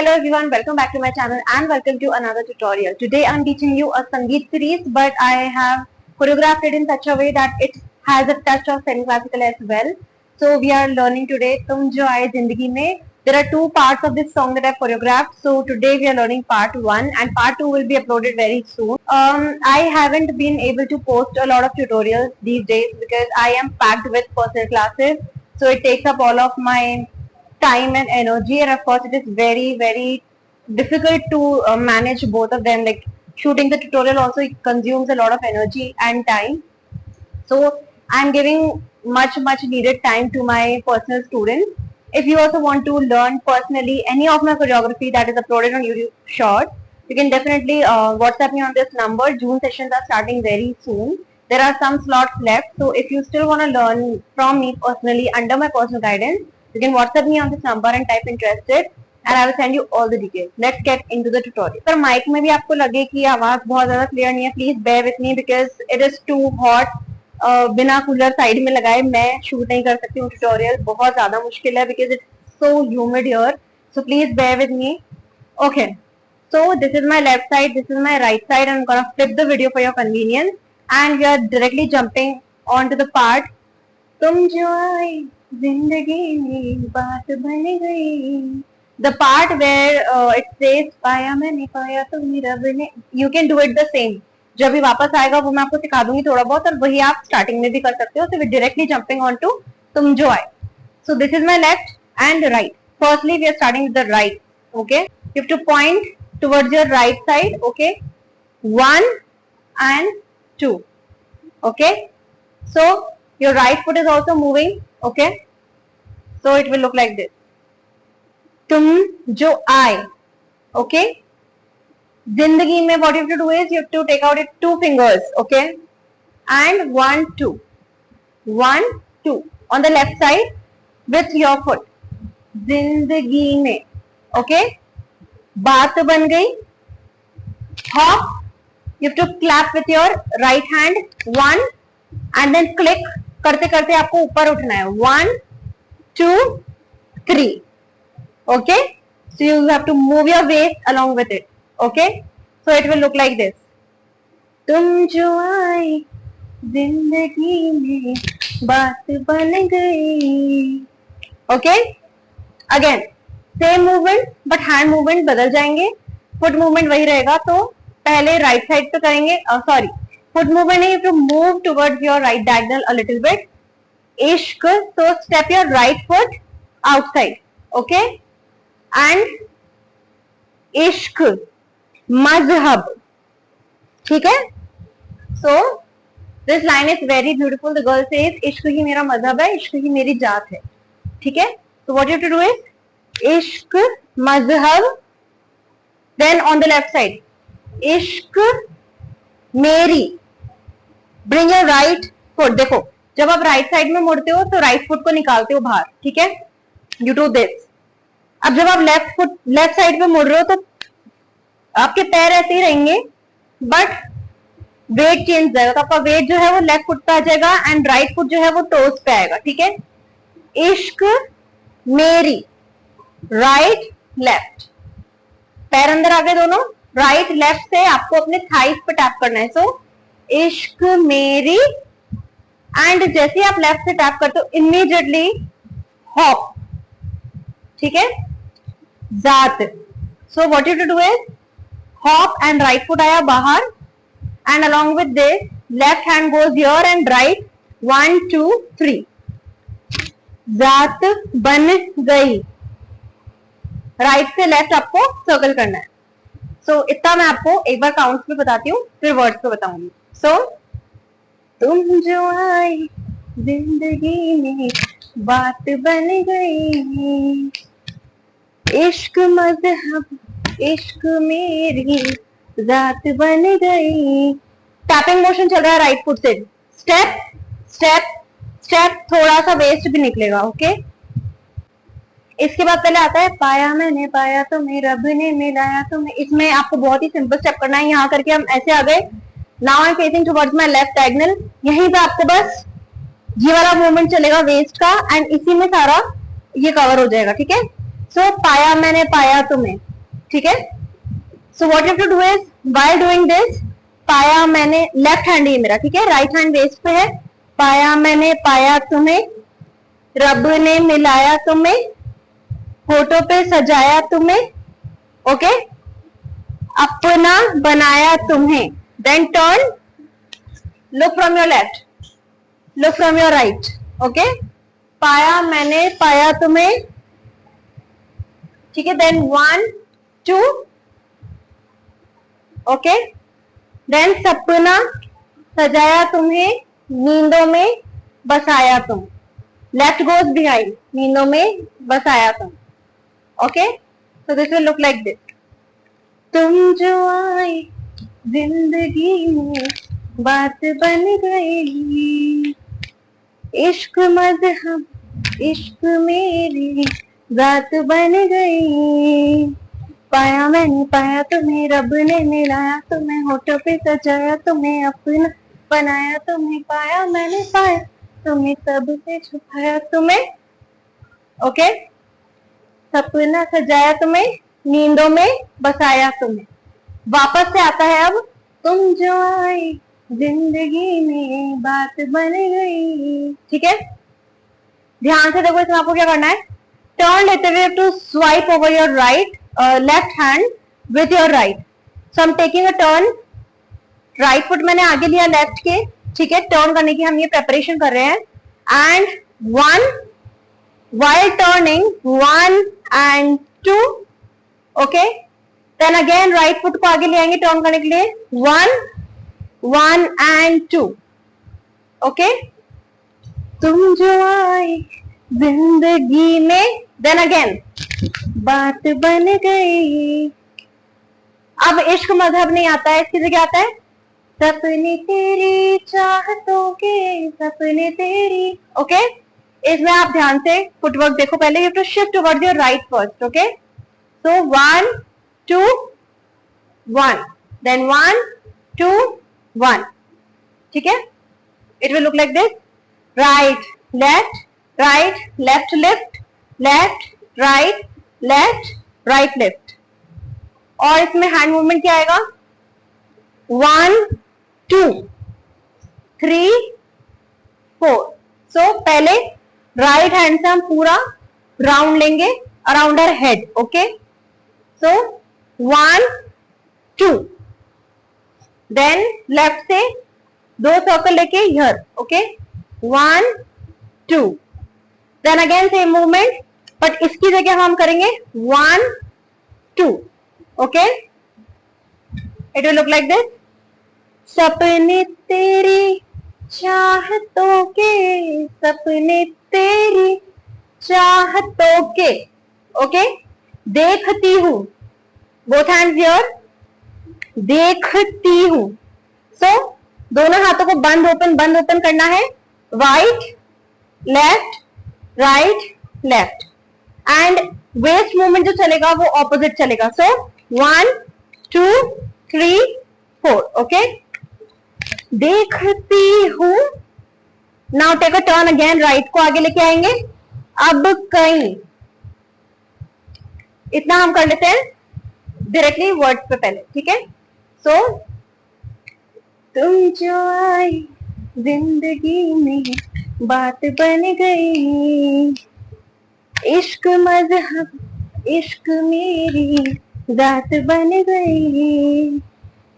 Hello everyone, welcome back to my channel and welcome to another tutorial. Today I'm teaching you a Sangeet series, but I have choreographed it in such a way that it has a touch of semi-classical as well. So we are learning today Tum Jo Aaye Zindagi Mein. There are two parts of this song that I've choreographed. So today we are learning part 1 and part 2 will be uploaded very soon. I haven't been able to post a lot of tutorials these days because I am packed with personal classes. So it takes up all of my time and energy, and of course it is very difficult to manage both of them. Like shooting the tutorial also consumes a lot of energy and time, so I'm giving much needed time to my personal students. If you also want to learn personally any of my choreography that is uploaded on YouTube Short, you can definitely WhatsApp me on this number. June sessions are starting very soon. There are some slots left, so if you still want to learn from me personally under my personal guidance, you can WhatsApp me on this number and type interested and I will send you all the details. Let's get into the tutorial. पर mic में भी आपको लगे कि आवाज बहुत ज्यादा clear नहीं है, please bear with me because it is too hot. बिना कूलर साइड में लगाए मैं शूट नहीं कर सकती हूँ ट्यूटोरियल, बहुत ज्यादा मुश्किल है because it's so humid here. So please bear with me. Okay. So this is my left side, this is my right side. I'm gonna flip the video for your convenience and we are directly jumping onto the part तुम जो आए जिंदगी में बात बन गई. The part where it says पाया मैंने पाया तो मेरा बने. You can do it the same. जब भी वापस आएगा वो मैं आपको सिखा दूंगी थोड़ा बहुत, और वही आप स्टार्टिंग में भी कर सकते हो. So we're directly jumping on to तुम जो आए. So this is my left and right. Firstly we are starting with the right. Okay. You have to point towards your right side. Okay. 1 and 2. Okay. So your right foot is also moving. Okay. So it will look like this. तुम जो आए. Okay. जिंदगी में what you have to do is you have to take out your 2 fingers. Okay. And 1, 2. 1, 2. On the left side with your foot. जिंदगी में. Okay. बात बन गई. Hop. You have to clap with your right hand. 1 and then click. करते करते आपको ऊपर उठना है. 1, 2, 3. Okay. So you have to move your waist along with it. Okay. So it will look like this. तुम जो आए जिंदगी में बात बन गई. Okay. Again same movement but hand movement बदल जाएंगे. Foot movement वही रहेगा. तो पहले right side पे करेंगे. Sorry, foot movement है, you have to move towards your right diagonal a little bit. इश्क. So step your right foot outside. Okay. And इश्क मजहब. ठीक है. So this line is very beautiful. The girl says इश्क ही मेरा मजहब है, इश्क ही मेरी जात है. ठीक है. So what you have to do is इश्क मजहब. Then on the left side इश्क मेरी. Bring your right foot. देखो जब आप राइट साइड में मुड़ते हो तो राइट फुट को निकालते हो बाहर. ठीक है. You do this. अब जब आप लेफ्ट साइड पे मुड़ रहे हो तो आपके पैर ऐसे ही रहेंगे बट वेट चेंज जाएगा. तो आपका वेट जो है वो लेफ्ट फुट पे आ जाएगा एंड राइट फुट जो है वो टोस पे आएगा. ठीक है. इश्क मेरी. Right left. पैर अंदर आ गए दोनों. राइट लेफ्ट से आपको अपने थाइस पे टैप करना है. सो इश्क मेरी. एंड जैसे आप लेफ्ट से टैप करते हो इमीडिएटली हॉप. ठीक है. जात. So what you to do is hop and right foot आया बाहर and along with this left hand goes here and right. 1, 2, 3. जात बन गई. राइट से लेफ्ट आपको सर्कल करना है. सो इतना मैं आपको एक बार काउंट पे बताती हूँ फिर वर्ड्स पे बताऊंगी. सो तुम जो आए जिंदगी में बात बन गई. इश्क मजहब इश्क मेरी जात बन गई. टैपिंग मोशन चल रहा है राइट फुट से. Step step step. थोड़ा सा वेस्ट भी निकलेगा. ओके. इसके बाद पहले आता है पाया मैंने पाया तुम्हें रब ने मिलाया तुम्हें. इसमें आपको बहुत ही सिंपल स्टेप करना है. यहाँ करके हम ऐसे आ गए. Now I am facing towards my left diagonal. यहीं पे आपको बस ये वाला मूवमेंट चलेगा वेस्ट का एंड इसी में सारा ये कवर हो जाएगा. ठीक है. सो पाया मैंने पाया तुम्हें. ठीक है. So what you have to do is while doing this, पाया मैंने, लेफ्ट हैंड ये मेरा, ठीक है, राइट हैंड वेस्ट पे है. पाया मैंने पाया तुम्हें, रब ने मिलाया तुम्हें, होठों पे सजाया तुम्हें, ओके, अपना बनाया तुम्हें. Then turn, look from your left, look from your right, okay. पाया मैंने पाया तुम्हें, ठीक है. Then 1 2, okay. देन सपना सजाया तुम्हें, नींदों में बसाया तुम. लेफ्ट गोज बिहाइंड, नींदों में बसाया तुम, okay. So this will look like this. तुम जो आई जिंदगी में बात बन गई, इश्क मज़हब इश्क मेरी जात बन गई. पाया मैंने पाया तुम्हें, रब ने मिलाया तुम्हें, होठों पे सजाया तुम्हें, अपना बनाया तुम्हें. पाया मैंने पाया तुम्हें, सबसे छुपाया तुम्हें, ओके. सपना सजाया तुम्हें, नींदों में बसाया तुम्हें. वापस से आता है अब, तुम जो आई जिंदगी में बात बन गई, ठीक है. ध्यान से देखो, इसमें आपको क्या करना है, टर्न लेते हुए to swipe over your right left hand with your right. So I am taking a turn, right foot मैंने आगे लिया लेफ्ट के, ठीक है. टर्न करने की हम ये प्रेपरेशन कर रहे हैं. And 1, while turning 1 and 2, okay. Then again right foot को आगे ले आएंगे टर्न करने के लिए, 1 and 2, okay. तुम जो आए जिंदगी में, then again बात बन गई. अब इश्क मजहब नहीं आता है, इसकी जगह आता है सपने तेरी चाहतों के सपने तेरी, ओके. इसमें आप ध्यान से फुटवर्क देखो. पहले you have to shift towards your right first, okay. So 1 2 1, then 1 2 1, ठीक है. It will look like this, right left left lift, left right left right lift. और इसमें हैंड मूवमेंट क्या आएगा, 1 2 3 4. सो पहले राइट हैंड से हम पूरा राउंड लेंगे around our head, okay. So 1 2, then left से 2 सर्कल लेके here, okay. 1 2, then again same movement, but इसकी जगह हम करेंगे 1 2, okay. It will look like this, सपने तेरी चाहतों के सपने तेरी चाहतों के, ओके. देखती हूं, बोथ हैंड्स हियर, देखती हूं. सो दोनों हाथों को बंद ओपन करना है, right left right left. And waist movement जो चलेगा वो ऑपोजिट चलेगा. So 1 2 3 4, okay. देखती हूं. Now take a turn again, right को आगे लेके आएंगे. अब कहीं, इतना हम कर लेते हैं डायरेक्टली वर्ड्स पे पहले, ठीक है. सो तुम जो आई जिंदगी में बात बन गई, इश्क मजहब इश्क मेरी जात बन गई.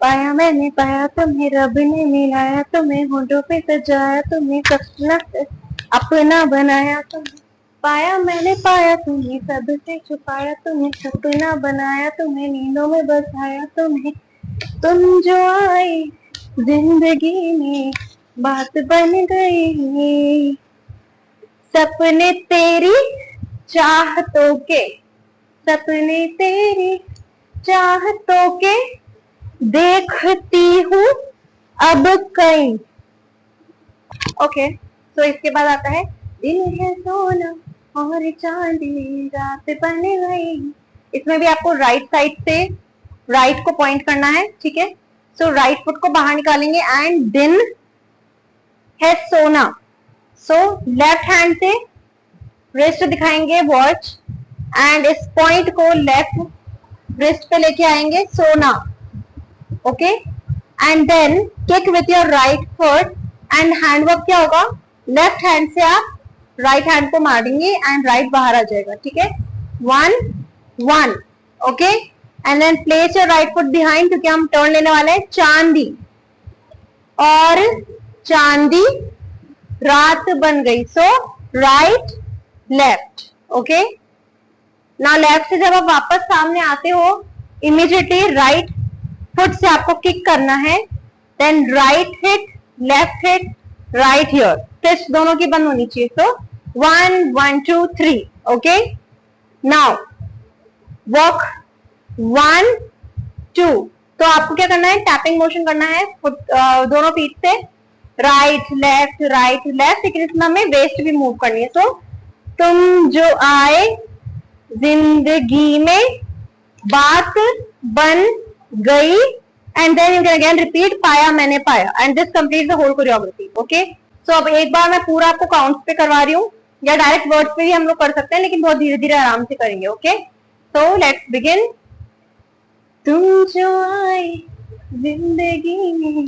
पाया मैंने पाया तुम्हें, रब ने मिलाया तुम्हें, होठों पे सजाया तुम्हें, सपना अपना बनाया तुम्हें. पाया मैंने पाया तुम्हें, सबसे छुपाया तुम्हें, सपना बनाया तुम्हें, नींदों में बसाया तुम्हें. तुम जो आई जिंदगी में बात बन गई, सपने तेरी चाहतों के सपने तेरी चाहतों के, देखती हूँ अब कहीं, ओके. तो इसके बाद आता है, दिन है सोना और चांदी रात बन गई. इसमें भी आपको राइट साइड से राइट को पॉइंट करना है, ठीक है. सो राइट फुट को बाहर निकालेंगे एंड दिन है सोना. सो लेफ्ट हैंड से रिस्ट दिखाएंगे वॉच एंड इस पॉइंट को लेफ्ट wrist पे लेके आएंगे, सोना, okay, and then kick with your right foot, and hand work क्या होगा, लेफ्ट हैंड से आप राइट हैंड को मारेंगे एंड राइट बाहर आ जाएगा, ठीक है, 1 1, okay, and then place your right foot behind, क्योंकि हम टर्न लेने वाले हैं, चांदी, और चांदी, रात बन गई, so right left, okay. Now left से जब आप वापस सामने आते हो, इमीडिएटली राइट फुट से आपको किक करना है, then right hit, left hit, right here, fist दोनों की बंद होनी चाहिए, सो 1 1 2 3, ओके। नाउ वॉक 1 2, तो आपको क्या करना है, टैपिंग मोशन करना है फुट दोनों फीट से, राइट लेफ्ट, लेकिन इसमें हमें वेस्ट भी मूव करनी है, सो तुम जो आए जिंदगी में, बात बन गई, and then you can again repeat, पाया मैंने पाया, and this complete the whole choreography, okay. So अब एक बार मैं पूरा आपको काउंट पे करवा रही हूँ, या डायरेक्ट वर्ड्स पे भी हम लोग कर सकते हैं, लेकिन बहुत धीरे धीरे आराम से करेंगे, ओके। So let's begin. तुम जो आए जिंदगी में,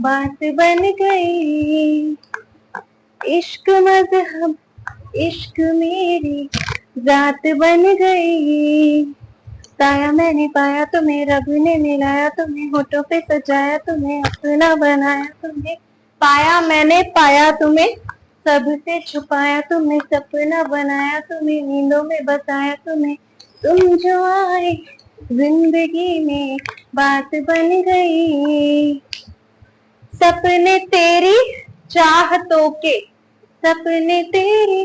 बात बन गई, इश्क मजहब, इश्क मेरी रात बन गई, पाया मैंने पाया तुम्हें, रब ने मिलाया तुम्हें, होठों पे सजाया तुम्हें, अपना बनाया तुम्हें, पाया मैंने पाया तुम्हें, सबसे छुपाया तुम्हें, सपना बनाया तुम्हें, नींदों में बताया तुम्हें, तुम जो आए जिंदगी में, बात बन गई, सपने तेरी चाहतों के, सपने तेरी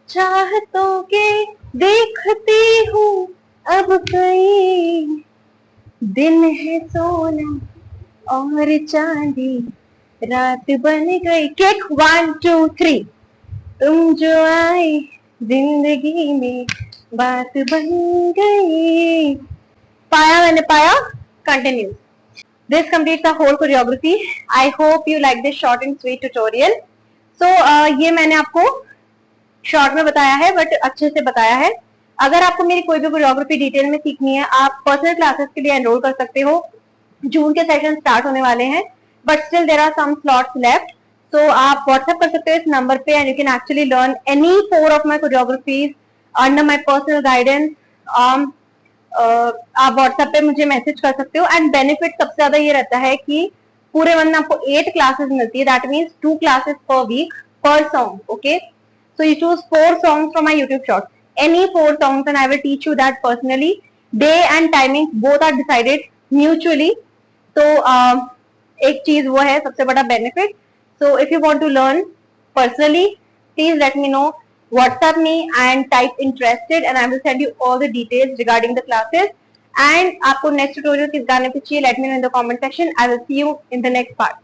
चाहतों के, देखती हूँ अब कई, दिन है सोना और चांदी, रात बन गई, किक 1 2 3, तुम जो आए जिंदगी में, बात बन गई, पाया मैंने पाया, continue. This completes the whole choreography. I hope you like this short and sweet tutorial. So ये मैंने आपको शॉर्ट में बताया है, बट अच्छे से बताया है। अगर आपको मेरी कोई भी कोरियोग्राफी डिटेल में सीखनी है, आप पर्सनल क्लासेस के लिए एनरोल कर सकते हो। जून के सेशन स्टार्ट होने वाले हैं, but still there are some slots left, तो आप व्हाट्सएप कर सकते हो इस नंबर पे, and you can actually learn any 4 of my choreographies under my personal guidance. आप व्हाट्सएप पे मुझे मैसेज कर सकते हो, एंड बेनिफिट सबसे ज्यादा ये रहता है कि पूरे मंथ में आपको 8 क्लासेस मिलती है, that means 2 classes per week per song, okay? So you choose 4 songs from my YouTube shorts, any 4 songs, and I will teach you that personally. Day and timing both are decided mutually. So एक चीज वो है सबसे बड़ा benefit. So if you want to learn personally, please let me know. WhatsApp me and type interested, and I will send you all the details regarding the classes. And आपको next tutorial किस गाने पे चाहिए, let me know in the comment section. I will see you in the next part.